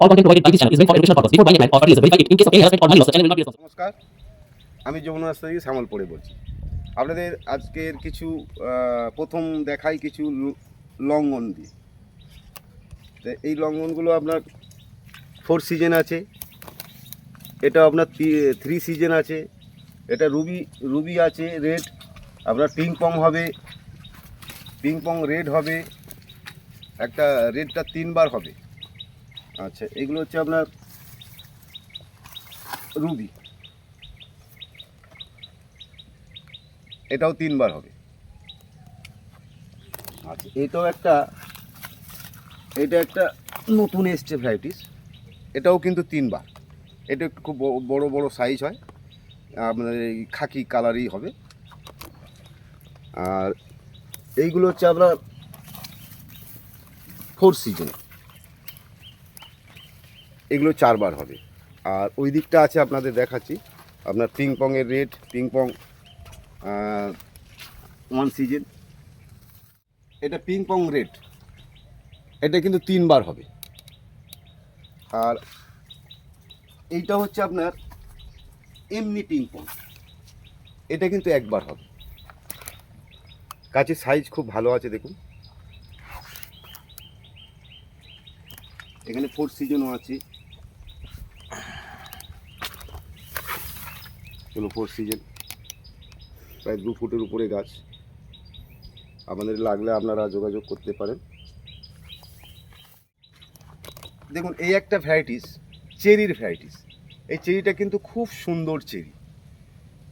All content provided by this channel is meant for educational purpose. Before buying a plan or purchase, verify it. In case of any harassment or money loss, the channel will not be responsible. নমস্কার, আমি যমুনা রাস্তা থেকে শ্যামল পড়ে বলছি। আপনাদের আজকের কিছু প্রথম দেখাই কিছু লঙ্ঘন দিয়ে। তো এই লঙ্ঘনগুলো আপনার 4 সিজন আছে, এটা আপনার 3 সিজন আছে, এটা রুবি আছে রেড, আপনার পিং পং হবে, পিং পং রেড হবে, একটা রেডটা 3 বার হবে। আচ্ছা, এগুলো হচ্ছে আপনার রুবি, এটাও 3 বার হবে। আচ্ছা, এটা একটা নতুন এসছে ভ্যারাইটিস, এটাও কিন্তু 3 বার। এটা একটু খুব বড় বড় সাইজ হয়, আপনার এই খাকি কালারই হবে। আর এইগুলো হচ্ছে আপনার 4 সিজন, এগুলো 4 বার হবে। আর ওই দিকটা আছে আপনাদের দেখাচ্ছি, আপনার পিং পংয়ের রেড, পিং পং 1 সিজন, এটা পিং পং রেড, এটা কিন্তু 3 বার হবে। আর এইটা হচ্ছে আপনার এমনি পিং পং, এটা কিন্তু 1 বার হবে। কাছে সাইজ খুব ভালো আছে, দেখুন এখানে 4 সিজনও আছে, এগুলো 4 সিজন, প্রায় 2 ফুটের উপরে গাছ। আপনাদের লাগলে আপনারা যোগাযোগ করতে পারেন। দেখুন, এই একটা ভ্যারাইটিস, চেরির ভ্যারাইটিস। এই চেরিটা কিন্তু খুব সুন্দর চেরি।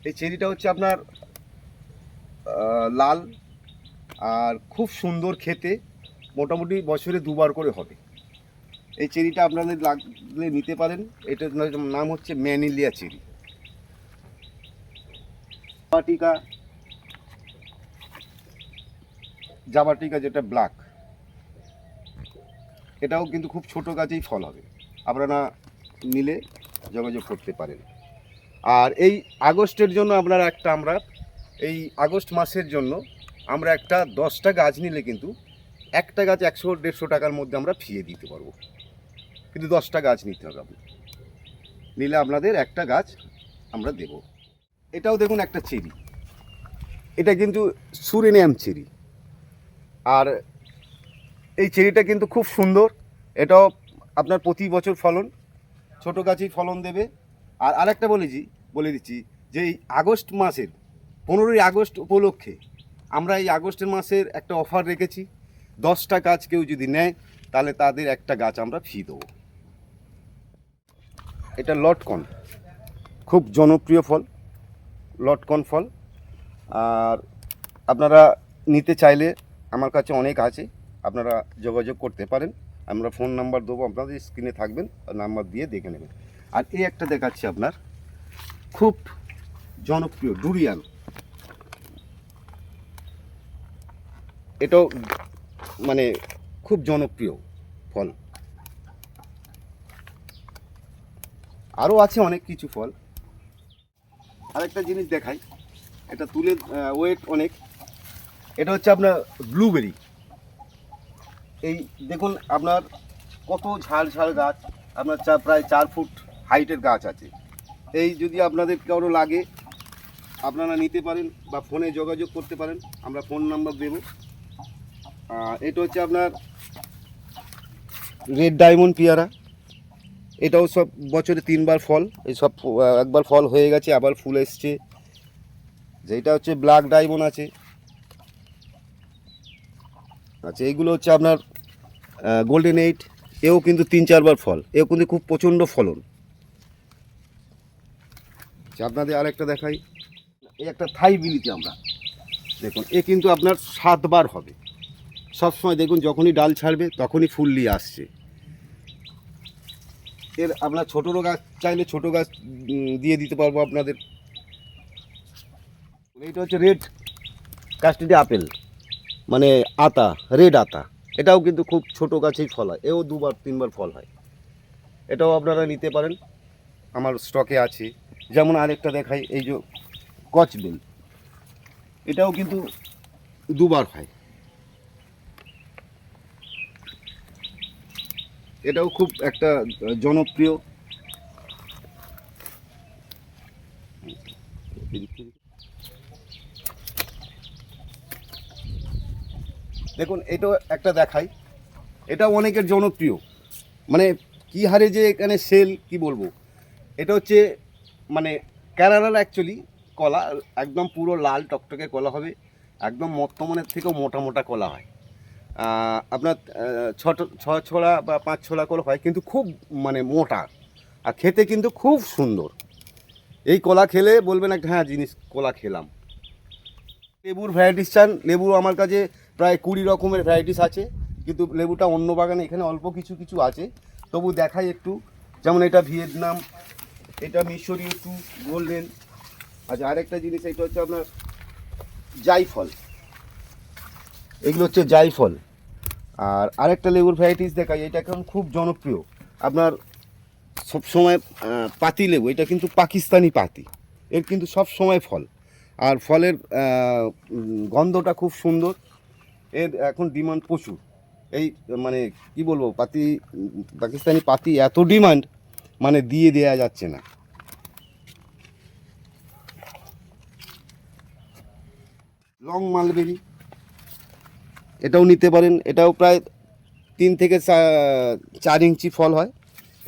এই চেরিটা হচ্ছে আপনার লাল আর খুব সুন্দর খেতে, মোটামুটি বছরে 2 বার করে হবে। এই চেরিটা আপনাদের লাগলে নিতে পারেন। এটার নাম হচ্ছে ম্যানিলিয়া চেরি। জাবাটিকা যেটা ব্ল্যাক, এটাও কিন্তু খুব ছোট গাছেই ফল হবে, আপনারা নিলে যোগাযোগ করতে পারেন। আর এই আগস্টের জন্য আমরা এই আগস্ট মাসের জন্য আমরা একটা 10টা গাছ নিলে কিন্তু একটা গাছ 100-150 টাকার মধ্যে আমরা ফিরিয়ে দিতে পারবো। কিন্তু 10টা গাছ নিতে হবে, আপনি নিলে আপনাদের একটা গাছ আমরা দেব। এটাও দেখুন একটা চেরি, এটা কিন্তু সুরিনাম চেরি। আর এই চেরিটা কিন্তু খুব সুন্দর, এটাও আপনার প্রতি বছর ফলন, ছোট গাছেই ফলন দেবে। আর আরেকটা বলে দিচ্ছি যে এই আগস্ট মাসের 15ই আগস্ট উপলক্ষে আমরা এই আগস্টের মাসের একটা অফার রেখেছি। 10টা গাছ কেউ যদি নেয় তাহলে তাদের একটা গাছ আমরা ফ্রি দেবো। এটা লটকন, খুব জনপ্রিয় ফল, লটকন ফল। আর আপনারা নিতে চাইলে আমার কাছে অনেক আছে, আপনারা যোগাযোগ করতে পারেন। আমরা ফোন নাম্বার দেবো, আপনাদের স্ক্রিনে থাকবেন, নাম্বার দিয়ে দেখে নেবেন। আর এই একটা দেখাচ্ছি আপনার খুব জনপ্রিয় ডুরিয়ান, এটাও মানে খুব জনপ্রিয় ফল। আরও আছে অনেক কিছু ফল। আরেকটা জিনিস দেখাই, এটা তুলে ওয়েট অনেক, এটা হচ্ছে আপনার ব্লুবেরি। এই দেখুন আপনার কত ঝাড় গাছ, আপনার প্রায় 4 ফুট হাইটের গাছ আছে। এই যদি আপনাদের কারো লাগে আপনারা নিতে পারেন বা ফোনে যোগাযোগ করতে পারেন, আমরা ফোন নাম্বার দেব। এটা হচ্ছে আপনার রেড ডায়মন্ড পেয়ারা, এটাও সব বছরে 3 বার ফল, এই সব একবার ফল হয়ে গেছে, আবার ফুল এসছে। যেটা হচ্ছে ব্ল্যাক ডায়মন্ড আছে। আচ্ছা, এইগুলো হচ্ছে আপনার গোল্ডেন 8, এও কিন্তু 3-4 বার ফল, এও কিন্তু খুব প্রচণ্ড ফলন। আচ্ছা, আপনাদের আরেকটা দেখাই, এই একটা থাই বিলিতে আমরা দেখুন, এ কিন্তু আপনার 7 বার হবে। সবসময় দেখুন যখনই ডাল ছাড়বে তখনই ফুল নিয়ে আসছে। এর আপনার ছোটো গাছ চাইলে ছোটো গাছ দিয়ে দিতে পারবো আপনাদের। এইটা হচ্ছে রেড কাস্টিডি আপেল, মানে আতা, রেড আতা। এটাও কিন্তু খুব ছোট গাছেই ফল হয়, এও 2-3 বার ফল হয়। এটাও আপনারা নিতে পারেন, আমার স্টকে আছে। যেমন আরেকটা দেখাই, এই যে কচবেল, এটাও কিন্তু 2 বার হয়। এটাও খুব একটা জনপ্রিয়। দেখুন এটাও একটা দেখাই, এটাও অনেকের জনপ্রিয়, মানে কি হারে যে এখানে সেল কি বলবো। এটা হচ্ছে মানে কেরালার অ্যাকচুয়ালি কলা, একদম পুরো লাল টকটকে কলা হবে, একদম মর্তমানের থেকেও মোটা মোটা কলা হয়। আপনার ছ ছড়া বা 5 ছড়া করে হয়, কিন্তু খুব মানে মোটা, আর খেতে কিন্তু খুব সুন্দর। এই কলা খেলে বলবেন একটা হ্যাঁ জিনিস কলা খেলাম। লেবুর ভ্যারাইটিস চান, লেবু আমার কাছে প্রায় 20 রকমের ভ্যারাইটিস আছে, কিন্তু লেবুটা অন্য বাগানে এখানে অল্প কিছু কিছু আছে, তবু দেখাই একটু। যেমন এটা ভিয়েতনাম, এটা মিশরীয় টু গোল্ডেন। আচ্ছা আরেকটা জিনিস, এটা হচ্ছে আপনার জাইফল, এগুলো হচ্ছে জাইফল। আর আরেকটা লেবুর ভ্যারাইটিস দেখাই, এটা এখন খুব জনপ্রিয় আপনার সবসময় পাতি লেবু, এটা কিন্তু পাকিস্তানি পাতি, এর কিন্তু সব সময় ফল, আর ফলের গন্ধটা খুব সুন্দর, এর এখন ডিমান্ড প্রচুর। এই মানে কি বলবো, পাকিস্তানি পাতি এত ডিমান্ড, মানে দিয়ে দেয়া যাচ্ছে না। লং মালবেরি, এটাও নিতে পারেন, এটাও প্রায় 3 থেকে 4 ইঞ্চি ফল হয়।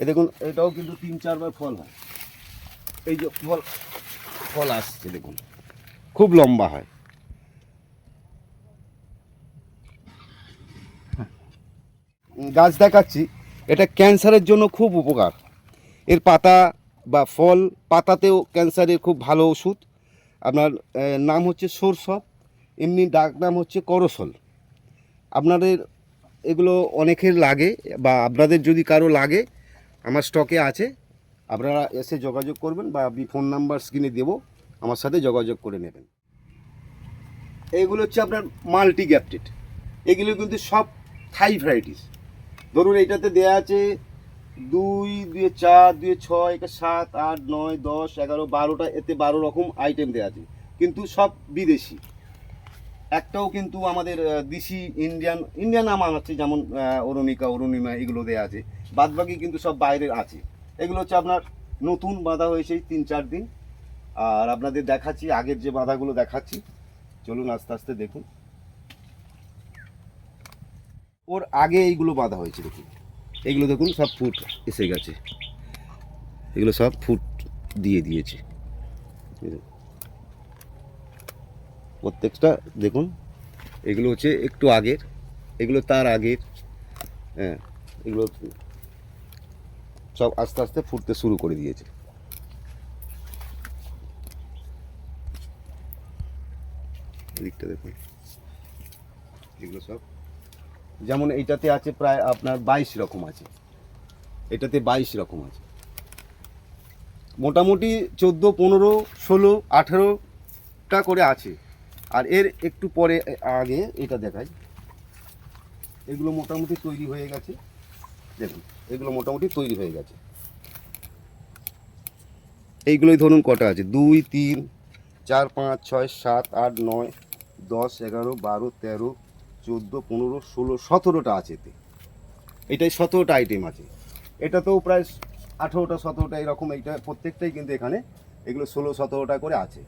এ দেখুন এটাও কিন্তু 3-4 বার ফল হয়, এই যে ফল ফল আসছে দেখুন, খুব লম্বা হয়। গাছ দেখাচ্ছি, এটা ক্যান্সারের জন্য খুব উপকার, এর পাতা বা ফল, পাতাতেও ক্যান্সারের খুব ভালো ওষুধ। আপনার নাম হচ্ছে সরষব, এমনি ডাক নাম হচ্ছে করসল। আপনাদের এগুলো অনেকের লাগে, বা আপনাদের যদি কারো লাগে আমার স্টকে আছে, আপনারা এসে যোগাযোগ করবেন, বা আমি ফোন নাম্বার স্ক্রিনে দেবো, আমার সাথে যোগাযোগ করে নেবেন। এইগুলো হচ্ছে আপনার মাল্টি গ্যাপটেড, এগুলো কিন্তু সব থাই ভ্যারাইটিস। ধরুন এইটাতে দেয়া আছে 2, 2, 4, 2, 6, 7, 8, 9, 10, 11, 12টা, এতে 12 রকম আইটেম দেওয়া আছে, কিন্তু সব বিদেশি। একটাও কিন্তু আমাদের দেশি ইন্ডিয়ান আম আছে, যেমন অরুণিমা এগুলো দেওয়া আছে, বাদবাকি কিন্তু সব বাইরের আছে। এগুলো হচ্ছে আপনার নতুন বাঁধা হয়েছে 3-4 দিন। আর আপনাদের দেখাচ্ছি আগের যে বাঁধাগুলো দেখাচ্ছি, চলুন আস্তে আস্তে দেখুন। ওর আগে এইগুলো বাঁধা হয়েছে, দেখুন এইগুলো দেখুন সব ফুট এসে গেছে, এগুলো সব ফুট দিয়ে দিয়েছে প্রত্যেকটা। দেখুন এগুলো হচ্ছে একটু আগের, এগুলো তার আগের, হ্যাঁ এগুলো সব আস্তে আস্তে ফুটতে শুরু করে দিয়েছে। এদিকটা দেখুন, এগুলো সব যেমন এইটাতে আছে প্রায় আপনার 22 রকম আছে, এটাতে 22 রকম আছে, মোটামুটি 14, 15, 16, 18টা করে আছে। আর এর একটু পরে আগে এটা দেখাই, এগুলো মোটামুটি তৈরি হয়ে গেছে, দেখুন এগুলো মোটামুটি তৈরি হয়ে গেছে। এইগুলোই ধরুন কটা আছে, 2, 3, 4, 5, 6, 7, 8, 9, 10, 11, 12, 13, 14, 15, 16, 17টা আছে এতে, এটাই 17টা আইটেম আছে। এটাতেও প্রায় 18টা 17টা এরকম, এইটা প্রত্যেকটাই কিন্তু এখানে এগুলো 16, 17টা করে আছে।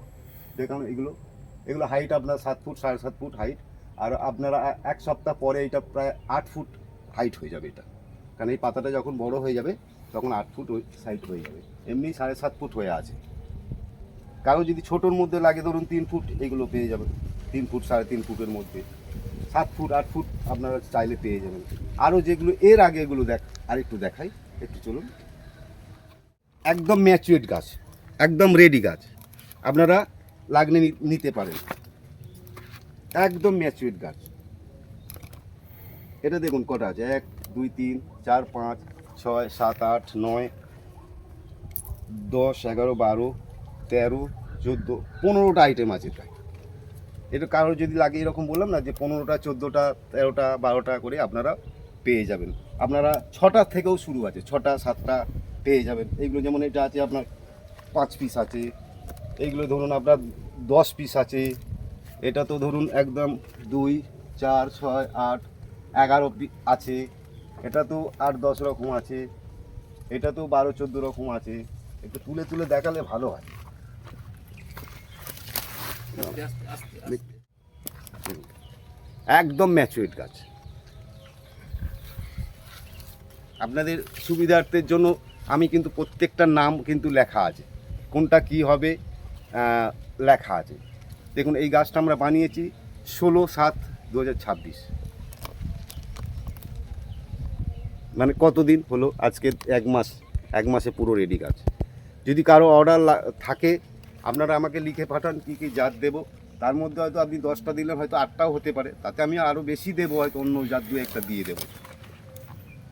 দেখুন এগুলো হাইট আপনার 7 ফুট 7.5 ফুট হাইট, আর আপনারা 1 সপ্তাহ পরে এটা প্রায় 8 ফুট হাইট হয়ে যাবে এটা, কারণ এই পাতাটা যখন বড় হয়ে যাবে তখন 8 ফুট সাইড হয়ে যাবে, এমনি 7.5 ফুট হয়ে আছে। কারো যদি ছোটোর মধ্যে লাগে ধরুন 3 ফুট, এগুলো পেয়ে যাবেন 3 ফুট 3.5 ফুটের মধ্যে, 7 ফুট 8 ফুট আপনারা চাইলে পেয়ে যাবেন। আরও যেগুলো এর আগে এগুলো আরেকটু দেখাই, একটু চলুন। একদম ম্যাচুয়েড গাছ, একদম রেডি গাছ, আপনারা লাগলে নিতে পারেন, একদম ম্যাচুয়েড গাছ। এটা দেখুন কটা আছে, 1, 2, 3, 4, 5, 6, 7, 8, 9, 10, 11, 12, 13, 14, 15টা আইটেম আছে প্রায়। এটা কারোর যদি লাগে এরকম বললাম না যে 15টা 14টা 13টা 12টা করে আপনারা পেয়ে যাবেন। আপনারা 6টা থেকেও শুরু আছে, 6টা 7টা পেয়ে যাবেন। এইগুলো যেমন এটা আছে আপনার 5 পিস আছে, এইগুলো ধরুন আপনার 10 পিস আছে, এটা তো ধরুন একদম 2, 4, 6, 8, 11 আছে, এটা তো 8-10 রকম আছে, এটা তো 12-14 রকম আছে। একটু তুলে তুলে দেখালে ভালো হয়। একদম ম্যাচুরেট গাছ। আপনাদের সুবিধার্থের জন্য আমি কিন্তু প্রত্যেকটা নাম কিন্তু লেখা আছে, কোনটা কি হবে লেখা আছে। দেখুন এই গাছটা আমরা বানিয়েছি 16/7/2026, মানে কতদিন হলো, আজকে 1 মাসে পুরো রেডি গাছ। যদি কারো অর্ডার থাকে আপনারা আমাকে লিখে পাঠান কী কী জাত দেবো। তার মধ্যে হয়তো আপনি 10টা দিলেন, হয়তো 8টাও হতে পারে, তাতে আমি আরও বেশি দেবো, হয়তো অন্য জাত 2-1টা দিয়ে দেবো।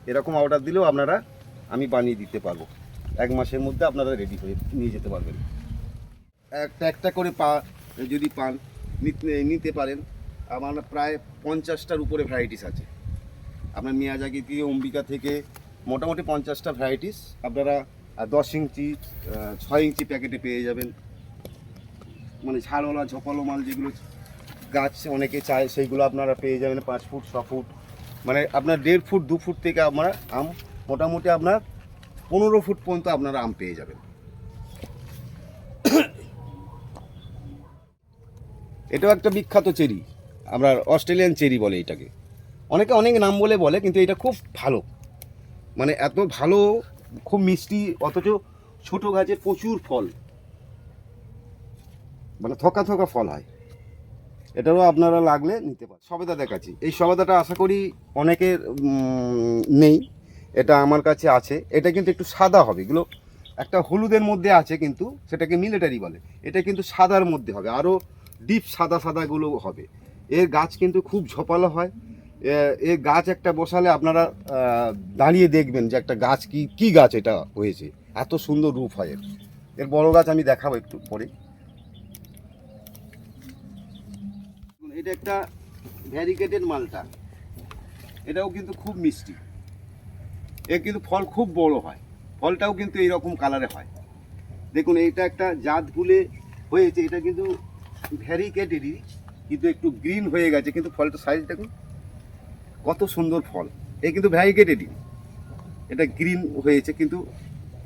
এরকম অর্ডার দিলেও আপনারা আমি বানিয়ে দিতে পারবো। 1 মাসের মধ্যে আপনারা রেডি হয়ে নিয়ে যেতে পারবেন। একটা একটা করে যদি পান নিতে পারেন। আমার প্রায় 50টার উপরে ভ্যারাইটিস আছে। আপনার মিয়াজাকি থেকে, অম্বিকা থেকে মোটামুটি 50টা ভ্যারাইটিস আপনারা 10 ইঞ্চি 6 ইঞ্চি প্যাকেটে পেয়ে যাবেন। মানে ঝাড়ওয়ালা ঝোপালো মাল যেগুলো গাছ অনেকে চায় সেইগুলো আপনারা পেয়ে যাবেন 5 ফুট 6 ফুট, মানে আপনার 1.5 ফুট 2 ফুট থেকে আমরা আম মোটামুটি আপনার 15 ফুট পর্যন্ত আপনারা আম পেয়ে যাবেন। এটাও একটা বিখ্যাত চেরি, আপনার অস্ট্রেলিয়ান চেরি বলে এটাকে। অনেকে অনেক নাম বলে কিন্তু এটা খুব ভালো, মানে এত ভালো, খুব মিষ্টি, অথচ ছোট গাছে প্রচুর ফল, মানে থোকা থোকা ফল হয়। এটারও আপনারা লাগলে নিতে পারেন। সবেদা দেখাচ্ছি, এই সবেদাটা আশা করি অনেকের নেই, এটা আমার কাছে আছে। এটা কিন্তু একটু সাদা হবে, এগুলো একটা হলুদের মধ্যে আছে কিন্তু সেটাকে মিলিটারি বলে, এটা কিন্তু সাদার মধ্যে হবে, আরও ডিপ সাদা সাদাগুলো হবে। এর গাছ কিন্তু খুব ঝোপালো হয়। এর গাছ একটা বসালে আপনারা দাঁড়িয়ে দেখবেন যে একটা গাছ কি গাছ এটা হয়েছে, এত সুন্দর রূপ হয় এর। এর বড় গাছ আমি দেখাবো একটু পরে। এটা একটা ভ্যারিগেটেড মালটা, এটাও কিন্তু খুব মিষ্টি। এর কিন্তু ফল খুব বড় হয়, ফলটাও কিন্তু এইরকম কালারে হয়। দেখুন এইটা একটা জাত ভুলে হয়েছে, এটা কিন্তু ভ্যারিগেটেডই, কিন্তু একটু গ্রিন হয়ে গেছে, কিন্তু ফলটা সাইজ দেখুন কত সুন্দর ফল। এ কিন্তু ভ্যারিগেটেডই, এটা গ্রিন হয়েছে, কিন্তু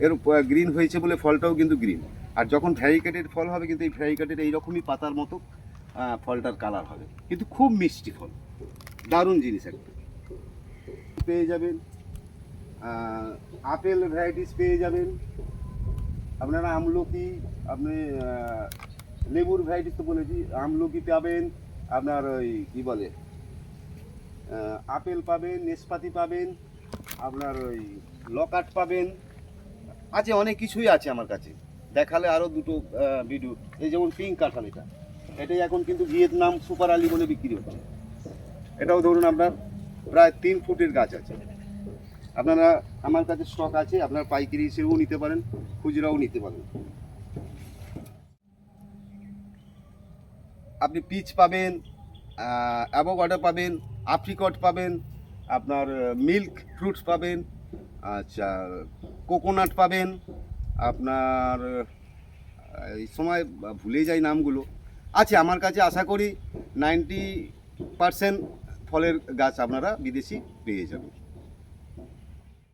এর গ্রিন হয়েছে বলে ফলটাও কিন্তু গ্রিন। আর যখন ভ্যারিগেটেড ফল হবে কিন্তু এই ভ্যারিগেটেড এইরকমই পাতার মতো ফলটার কালার হবে, কিন্তু খুব মিষ্টি ফল, দারুণ জিনিস একটা। পেয়ে যাবেন আপেল ভ্যারাইটিস পেয়ে যাবেন আপনারা, আমলকি, আপনি লেবুর ভ্যারাইটিস তো বলেছি, আমলকি পাবেন, আপনার ওই কী বলে আপেল পাবেন, নেসপাতি পাবেন, আপনার ওই লকাট পাবেন, আছে অনেক কিছুই আছে আমার কাছে। দেখালে আরও দুটো ভিডিও, এই যেমন পিঙ্ক কাঁঠাল, এটাই এখন কিন্তু ভিয়েতনাম সুপার আলি বলে বিক্রি হচ্ছে। এটাও ধরুন আপনার প্রায় 3 ফুটের গাছ আছে। আপনারা আমার কাছে স্টক আছে, আপনারা পাইকারি হিসেবেও নিতে পারেন, খুচরাও নিতে পারেন। আপনি পিচ পাবেন, অ্যাভোকাডো পাবেন, আপ্রিকট পাবেন, আপনার মিল্ক ফ্রুটস পাবেন, আচ্ছা কোকোনাট পাবেন, আপনার এই সময় ভুলে যাই নামগুলো, আছে আমার কাছে। আশা করি 90% ফলের গাছ আপনারা বিদেশি পেয়ে যাবেন।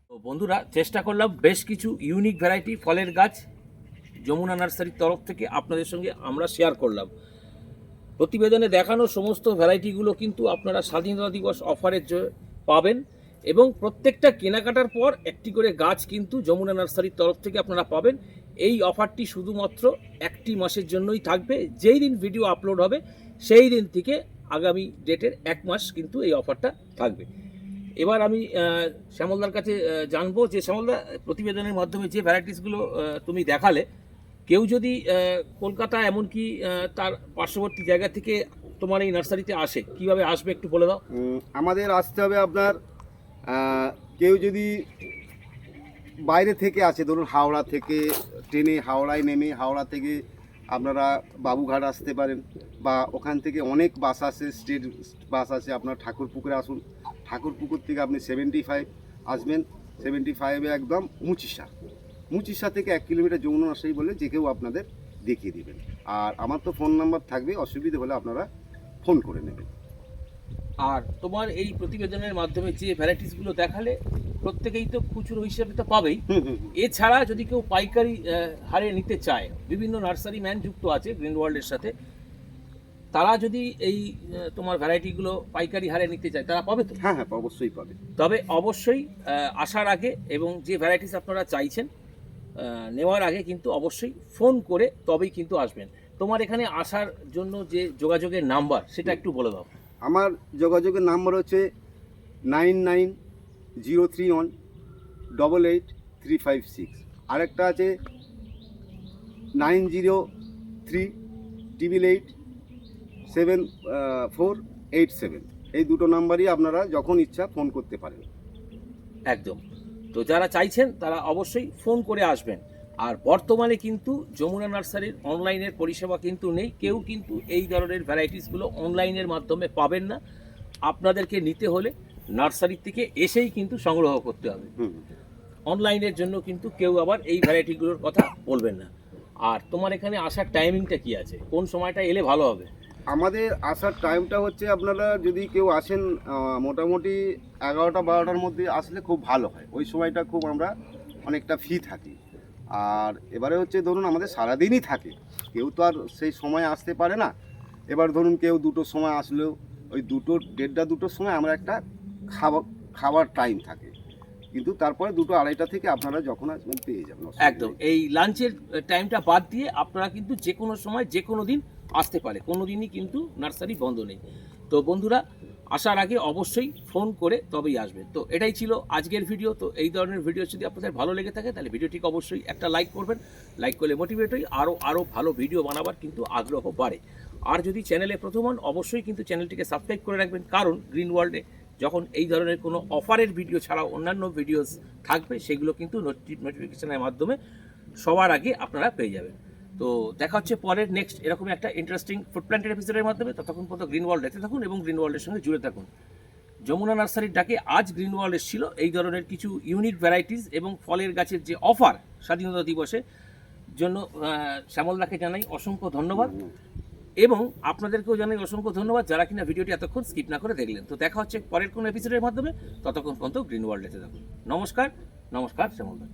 তো বন্ধুরা, চেষ্টা করলাম বেশ কিছু ইউনিক ভ্যারাইটি ফলের গাছ যমুনা নার্সারির তরফ থেকে আপনাদের সঙ্গে আমরা শেয়ার করলাম। প্রতিবেদনে দেখানো সমস্ত ভ্যারাইটিগুলো কিন্তু আপনারা স্বাধীনতা দিবস অফারের পাবেন, এবং প্রত্যেকটা কেনাকাটার পর একটি করে গাছ কিন্তু যমুনা নার্সারির তরফ থেকে আপনারা পাবেন। এই অফারটি শুধুমাত্র 1টি মাসের জন্যই থাকবে। যেই দিন ভিডিও আপলোড হবে সেই দিন থেকে আগামী ডেটের 1 মাস কিন্তু এই অফারটা থাকবে। এবার আমি শ্যামলদার কাছে জানবো যে শ্যামলদা, প্রতিবেদনের মাধ্যমে যে ভ্যারাইটিসগুলো তুমি দেখালে, কেউ যদি কলকাতা এমনকি তার পার্শ্ববর্তী জায়গা থেকে তোমার এই নার্সারিতে আসে, কিভাবে আসবে একটু বলে দাও। আমাদের আসতে হবে আপনার, কেউ যদি বাইরে থেকে আসে, ধরুন হাওড়া থেকে ট্রেনে হাওড়ায় নেমে হাওড়া থেকে আপনারা বাবুঘাট আসতে পারেন, বা ওখান থেকে অনেক বাস আসে, স্টেট বাস আছে, আপনার ঠাকুরপুকুরে আসুন। ঠাকুরপুকুর থেকে আপনি 75 আসবেন, 75-এ একদম মুচিশা থেকে 1 কিলোমিটার যমুনা নার্সারি বলে যে কেউ আপনাদের দেখিয়ে দেবেন। আর আমার তো ফোন নাম্বার থাকবে, অসুবিধে হলে আপনারা ফোন করে নেবেন। আর তোমার এই প্রতিবেদনের মাধ্যমে যে ভ্যারাইটিসগুলো দেখালে প্রত্যেকেই তো খুচরো হিসেবে তো পাবেই, এছাড়া যদি কেউ পাইকারি হারে নিতে চায়, বিভিন্ন নার্সারি ম্যান যুক্ত আছে গ্রিন ওয়ার্ল্ডের সাথে, তারা যদি এই তোমার ভ্যারাইটিগুলো পাইকারি হারে নিতে চায় তারা পাবে তো? হ্যাঁ হ্যাঁ, অবশ্যই পাবে। তবে অবশ্যই আসার আগে এবং যে ভ্যারাইটিস আপনারা চাইছেন নেওয়ার আগে কিন্তু অবশ্যই ফোন করে তবেই কিন্তু আসবেন। তোমার এখানে আসার জন্য যে যোগাযোগের নাম্বার সেটা একটু বলে দাও। আমার যোগাযোগের নাম্বার হচ্ছে 9903188356। আরেকটা আছে 9038887487। এই দুটো নাম্বারই আপনারা যখন ইচ্ছা ফোন করতে পারেন। একদম। তো যারা চাইছেন তারা অবশ্যই ফোন করে আসবেন। আর বর্তমানে কিন্তু যমুনা নার্সারির অনলাইনের পরিষেবা কিন্তু নেই, কেউ কিন্তু এই ধরনের ভ্যারাইটিসগুলো অনলাইনের মাধ্যমে পাবেন না। আপনাদেরকে নিতে হলে নার্সারি থেকে এসেই কিন্তু সংগ্রহ করতে হবে। অনলাইনের জন্য কিন্তু কেউ আবার এই ভ্যারাইটিগুলোর কথা বলবেন না। আর তোমার এখানে আসার টাইমিংটা কি আছে, কোন সময়টা এলে ভালো হবে? আমাদের আসার টাইমটা হচ্ছে, আপনারা যদি কেউ আসেন মোটামুটি 11টা-12টার মধ্যে আসলে খুব ভালো হয়। ওই সময়টা খুব আমরা অনেকটা ফ্রি থাকি। আর এবারে হচ্ছে ধরুন আমাদের সারাদিনই থাকে, কেউ তো আর সেই সময় আসতে পারে না। এবার ধরুন কেউ 2টোর সময় আসলেও ওই 1:30-2টোর সময় আমরা একটা খাবার টাইম থাকে, কিন্তু তারপরে 2-2:30 থেকে আপনারা যখন আসবেন পেয়ে যাবেন। একদম। এই লাঞ্চের টাইমটা বাদ দিয়ে আপনারা কিন্তু যে কোনো সময় যে কোনো দিন আসতে পারে, কোনো দিনই কিন্তু নার্সারি বন্ধ নেই। তো বন্ধুরা, আসার আগে অবশ্যই ফোন করে তবেই আসবেন। তো এটাই ছিল আজকের ভিডিও। তো এই ধরনের ভিডিও যদি আপনাদের ভালো লেগে থাকে তাহলে ভিডিওটিকে অবশ্যই একটা লাইক করবেন। লাইক করলে মোটিভেট হই, আরও ভালো ভিডিও বানাবার কিন্তু আগ্রহ বাড়ে। আর যদি চ্যানেলে প্রথম হন অবশ্যই কিন্তু চ্যানেলটিকে সাবস্ক্রাইব করে রাখবেন, কারণ গ্রিন ওয়ার্ল্ডে যখন এই ধরনের কোনো অফারের ভিডিও ছাড়াও অন্যান্য ভিডিওস থাকবে সেগুলো কিন্তু নোটিফিকেশনের মাধ্যমে সবার আগে আপনারা পেয়ে যাবেন। তো দেখা হচ্ছে পরের নেক্সট এরকমই একটা ইন্টারেস্টিং ফুড প্ল্যান্টের এপিসোডের মাধ্যমে। ততক্ষণ পর্যন্ত গ্রিন ওয়ার্ল্ড দেখতে থাকুন এবং গ্রিন ওয়ার্ল্ডের সঙ্গে জুড়ে থাকুন। যমুনা নার্সারির ডাকে আজ গ্রিন ওয়ার্ল্ড এসেছিল এই ধরনের কিছু ইউনিক ভ্যারাইটিস এবং ফলের গাছের যে অফার স্বাধীনতা দিবসে জন্য শ্যামলদাকে জানাই অসংখ্য ধন্যবাদ, এবং আপনাদেরকেও জানাই অসংখ্য ধন্যবাদ যারা কিনা ভিডিওটি এতক্ষণ স্কিপ না করে দেখলেন। তো দেখা হচ্ছে পরের কোনো এপিসোডের মাধ্যমে, ততক্ষণ পর্যন্ত গ্রিন ওয়ার্ল্ড দেখতে থাকুন। নমস্কার, নমস্কার শ্যামলদা।